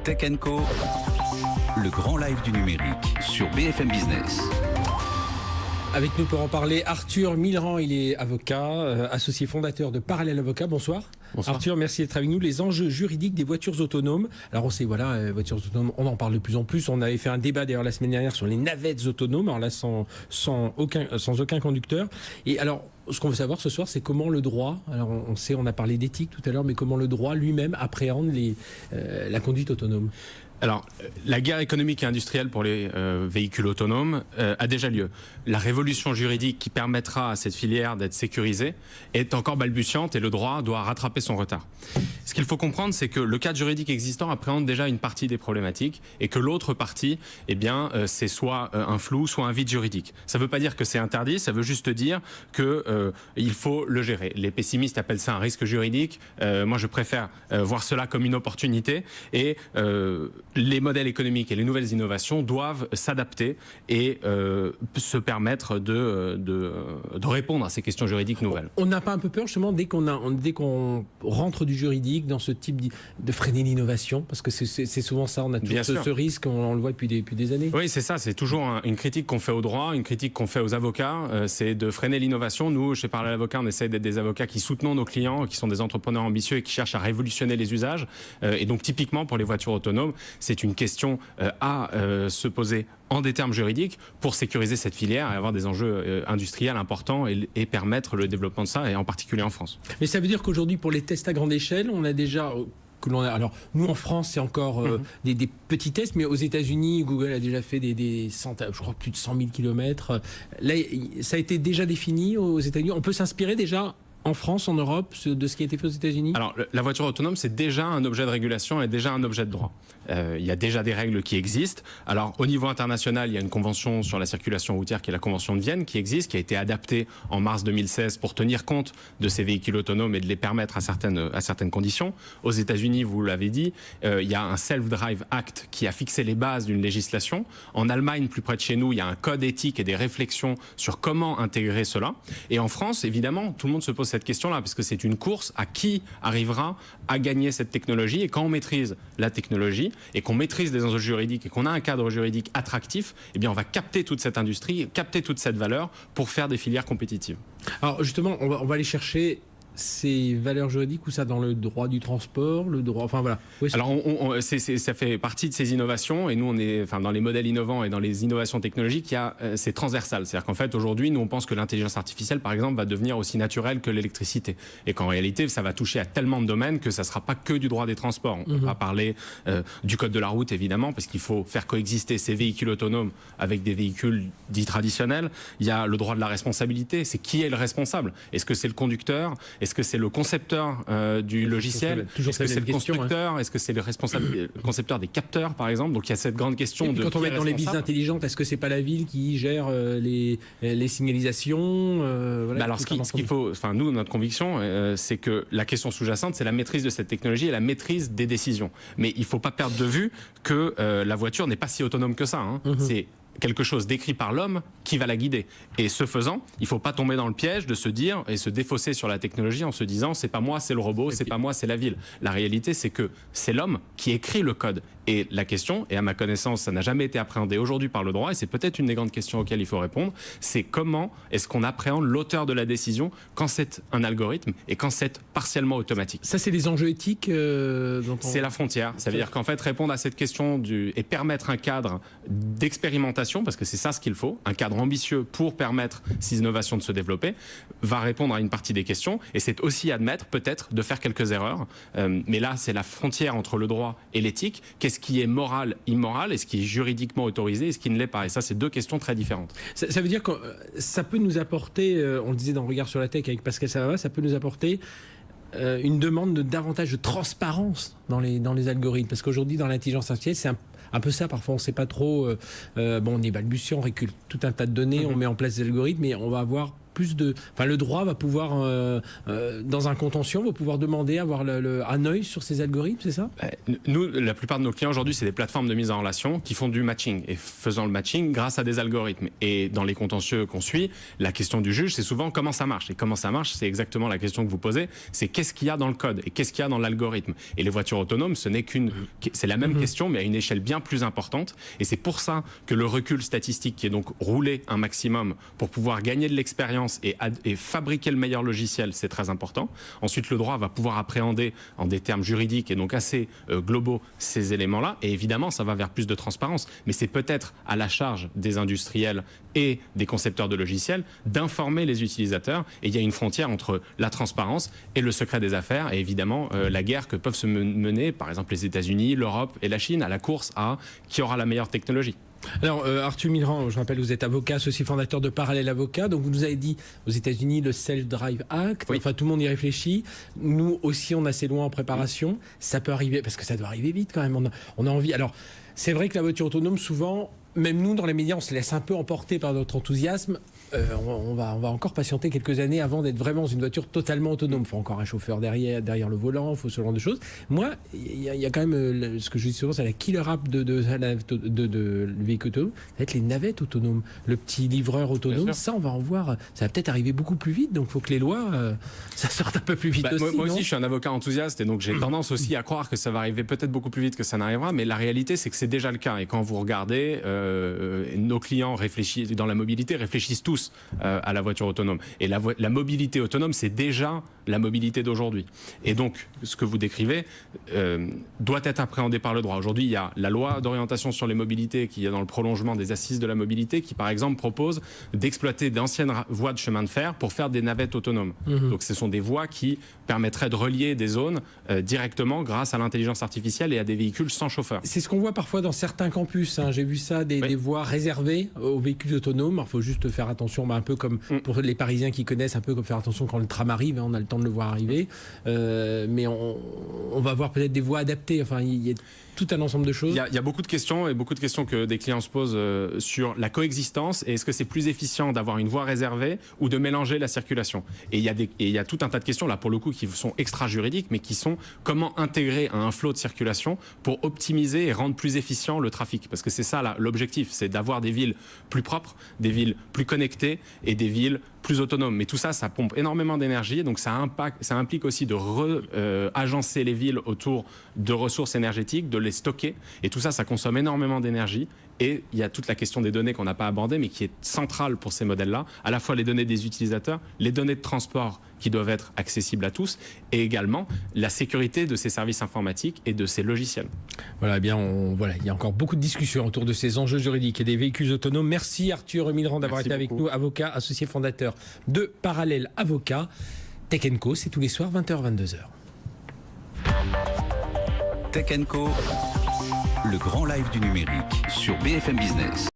Tech & Co, le grand live du numérique sur BFM Business. Avec nous pour en parler, Arthur Millerand, il est avocat, associé fondateur de Parallèle Avocat. Bonsoir. Bonsoir. Arthur, merci d'être avec nous. Les enjeux juridiques des voitures autonomes. Alors on sait, voilà, voitures autonomes, on en parle de plus en plus. On avait fait un débat d'ailleurs la semaine dernière sur les navettes autonomes, alors là sans aucun conducteur. Et alors, ce qu'on veut savoir ce soir, c'est comment le droit, alors on sait, on a parlé d'éthique tout à l'heure, mais comment le droit lui-même appréhende la conduite autonome. Alors, la guerre économique et industrielle pour les véhicules autonomes a déjà lieu. La révolution juridique qui permettra à cette filière d'être sécurisée est encore balbutiante et le droit doit rattraper son retard. Ce qu'il faut comprendre, c'est que le cadre juridique existant appréhende déjà une partie des problématiques et que l'autre partie, eh bien, c'est soit un flou, soit un vide juridique. Ça ne veut pas dire que c'est interdit, ça veut juste dire qu'il faut le gérer. Les pessimistes appellent ça un risque juridique. Moi, je préfère voir cela comme une opportunité et les modèles économiques et les nouvelles innovations doivent s'adapter et se permettre de répondre à ces questions juridiques nouvelles. On n'a pas un peu peur justement dès qu'on rentre du juridique dans ce type de freiner l'innovation, parce que c'est souvent ça, on a toujours ce risque, on le voit depuis des années. Oui, c'est ça, c'est toujours une critique qu'on fait au droit, une critique qu'on fait aux avocats, c'est de freiner l'innovation. Nous, chez Parallèle Avocat, on essaie d'être des avocats qui soutenons nos clients, qui sont des entrepreneurs ambitieux et qui cherchent à révolutionner les usages. Et donc typiquement pour les voitures autonomes, c'est une question à se poser en des termes juridiques pour sécuriser cette filière et avoir des enjeux industriels importants et permettre le développement de ça, et en particulier en France. Mais ça veut dire qu'aujourd'hui, pour les tests à grande échelle, on a déjà... Alors, nous en France, c'est encore des petits tests, mais aux États-Unis, Google a déjà fait des centaines, je crois plus de 100 000 kilomètres. Là, ça a été déjà défini aux États-Unis. On peut s'inspirer déjà en France, en Europe, de ce qui a été fait aux États-Unis? Alors, la voiture autonome, c'est déjà un objet de régulation et déjà un objet de droit. Il y a déjà des règles qui existent. Alors, au niveau international, il y a une convention sur la circulation routière qui est la Convention de Vienne, qui existe, qui a été adaptée en mars 2016 pour tenir compte de ces véhicules autonomes et de les permettre à certaines conditions. Aux États-Unis, vous l'avez dit, il y a un Self-Drive Act qui a fixé les bases d'une législation. En Allemagne, plus près de chez nous, il y a un code éthique et des réflexions sur comment intégrer cela. Et en France, évidemment, tout le monde se pose cette question-là, parce que c'est une course à qui arrivera à gagner cette technologie. Et quand on maîtrise la technologie et qu'on maîtrise des enjeux juridiques et qu'on a un cadre juridique attractif, eh bien on va capter toute cette industrie, capter toute cette valeur pour faire des filières compétitives. Alors justement, on va aller chercher ces valeurs juridiques, ou ça dans le droit du transport, le droit, enfin voilà. Alors ça fait partie de ces innovations, et nous on est, enfin, dans les modèles innovants et dans les innovations technologiques, c'est transversal. C'est-à-dire qu'en fait aujourd'hui, nous on pense que l'intelligence artificielle par exemple va devenir aussi naturelle que l'électricité, et qu'en réalité ça va toucher à tellement de domaines que ça ne sera pas que du droit des transports. On va parler du code de la route évidemment, parce qu'il faut faire coexister ces véhicules autonomes avec des véhicules dits traditionnels. Il y a le droit de la responsabilité, c'est qui est le responsable? Est-ce que c'est le conducteur? Est-ce que c'est le concepteur du logiciel? Est-ce que c'est le constructeur? Est-ce que c'est le concepteur des capteurs, par exemple? Donc il y a cette grande question de... Quand on va être dans les villes intelligentes, est-ce que c'est pas la ville qui gère les signalisations voilà, alors ce qu'il faut, enfin nous, notre conviction, c'est que la question sous-jacente, c'est la maîtrise de cette technologie et la maîtrise des décisions. Mais il ne faut pas perdre de vue que la voiture n'est pas si autonome que ça. C'est quelque chose d'écrit par l'homme qui va la guider. Et ce faisant, il ne faut pas tomber dans le piège de se dire et se défausser sur la technologie en se disant c'est pas moi, c'est le robot, c'est pas moi, c'est la ville. La réalité, c'est que c'est l'homme qui écrit le code. Et la question, et à ma connaissance, ça n'a jamais été appréhendé aujourd'hui par le droit, et c'est peut-être une des grandes questions auxquelles il faut répondre, c'est comment est-ce qu'on appréhende l'auteur de la décision quand c'est un algorithme et quand c'est partiellement automatique. Ça, c'est des enjeux éthiques C'est la frontière. Ça veut dire qu'en fait, répondre à cette question et permettre un cadre d'expérimentation, parce que c'est ça ce qu'il faut, un cadre ambitieux pour permettre ces innovations de se développer, va répondre à une partie des questions, et c'est aussi admettre peut-être de faire quelques erreurs. Mais là, c'est la frontière entre le droit et l'éthique. Qu'est-ce qui est moral, immoral, et ce qui est juridiquement autorisé et ce qui ne l'est pas? Et ça, c'est deux questions très différentes. Ça veut dire que ça peut nous apporter, on le disait dans Regard sur la tech avec Pascal Savava, ça peut nous apporter une demande de davantage de transparence dans les algorithmes. Parce qu'aujourd'hui, dans l'intelligence artificielle, c'est un peu ça. Parfois, on ne sait pas trop. On est balbutiant, on récule tout un tas de données, on met en place des algorithmes, mais on va avoir plus de... Enfin, le droit va pouvoir, dans un contentieux, va pouvoir demander à avoir un œil sur ces algorithmes, c'est ça? Nous, la plupart de nos clients aujourd'hui, c'est des plateformes de mise en relation qui font du matching et faisant le matching grâce à des algorithmes. Et dans les contentieux qu'on suit, la question du juge, c'est souvent comment ça marche. Et comment ça marche, c'est exactement la question que vous posez, c'est qu'est-ce qu'il y a dans le code et qu'est-ce qu'il y a dans l'algorithme. Et les voitures autonomes, c'est la même question, mais à une échelle bien plus importante. Et c'est pour ça que le recul statistique, qui est donc rouler un maximum pour pouvoir gagner de l'expérience et fabriquer le meilleur logiciel, c'est très important. Ensuite, le droit va pouvoir appréhender en des termes juridiques et donc assez globaux ces éléments-là. Et évidemment, ça va vers plus de transparence. Mais c'est peut-être à la charge des industriels et des concepteurs de logiciels d'informer les utilisateurs. Et il y a une frontière entre la transparence et le secret des affaires. Et évidemment, la guerre que peuvent se mener, par exemple, les États-Unis, l'Europe et la Chine à la course à qui aura la meilleure technologie. Alors, Arthur Millerand, je rappelle, vous êtes avocat, associé fondateur de Parallèle Avocat. Donc, vous nous avez dit, aux États-Unis, le Self-Drive Act. Oui. Enfin, tout le monde y réfléchit. Nous aussi, on est assez loin en préparation. Ça peut arriver, parce que ça doit arriver vite quand même. On a envie. Alors, c'est vrai que la voiture autonome, souvent, même nous, dans les médias, on se laisse un peu emporter par notre enthousiasme. On va encore patienter quelques années avant d'être vraiment dans une voiture totalement autonome. Il faut encore un chauffeur derrière le volant, il faut ce genre de choses. Moi, il y a quand même, ce que je dis souvent, c'est la killer app de véhicule autonome, ça va être les navettes autonomes. Le petit livreur autonome, ça, on va en voir, ça va peut-être arriver beaucoup plus vite. Donc, il faut que les lois, ça sorte un peu plus vite aussi. Moi aussi, je suis un avocat enthousiaste et donc j'ai tendance aussi à croire que ça va arriver peut-être beaucoup plus vite que ça n'arrivera. Mais la réalité, c'est que c'est déjà le cas. Et quand vous regardez, nos clients réfléchissent, dans la mobilité, réfléchissent tous à la voiture autonome. Et la mobilité autonome, c'est déjà la mobilité d'aujourd'hui. Et donc, ce que vous décrivez doit être appréhendé par le droit. Aujourd'hui, il y a la loi d'orientation sur les mobilités qui est dans le prolongement des assises de la mobilité qui, par exemple, propose d'exploiter d'anciennes voies de chemin de fer pour faire des navettes autonomes. Donc, ce sont des voies qui permettraient de relier des zones directement grâce à l'intelligence artificielle et à des véhicules sans chauffeur. C'est ce qu'on voit parfois dans certains campus. J'ai vu ça, des voies réservées aux véhicules autonomes. Il faut juste faire attention, un peu comme pour les Parisiens qui connaissent, un peu comme faire attention quand le tram arrive, on a le temps de le voir arriver. Mais on va voir peut-être des voies adaptées. Enfin, il y a tout un ensemble de choses. Il y a beaucoup de questions et beaucoup de questions que des clients se posent sur la coexistence et est-ce que c'est plus efficient d'avoir une voie réservée ou de mélanger la circulation. Et il y a tout un tas de questions là pour le coup qui sont extra-juridiques mais qui sont comment intégrer à un flot de circulation pour optimiser et rendre plus efficient le trafic. Parce que c'est ça l'objectif, c'est d'avoir des villes plus propres, des villes plus connectées et des villes plus autonomes. Mais tout ça, ça pompe énormément d'énergie, donc ça implique aussi de agencer les villes autour de ressources énergétiques, de les stocker. Et tout ça, ça consomme énormément d'énergie. Et il y a toute la question des données qu'on n'a pas abordée, mais qui est centrale pour ces modèles-là. À la fois les données des utilisateurs, les données de transport qui doivent être accessibles à tous, et également la sécurité de ces services informatiques et de ces logiciels. Voilà, eh bien, il y a encore beaucoup de discussions autour de ces enjeux juridiques et des véhicules autonomes. Merci Arthur Millerand d'avoir été avec nous, avocat, associé fondateur de Parallèle Avocat. Tech & Co, c'est tous les soirs, 20h-22h. Tech & Co, le grand live du numérique sur BFM Business.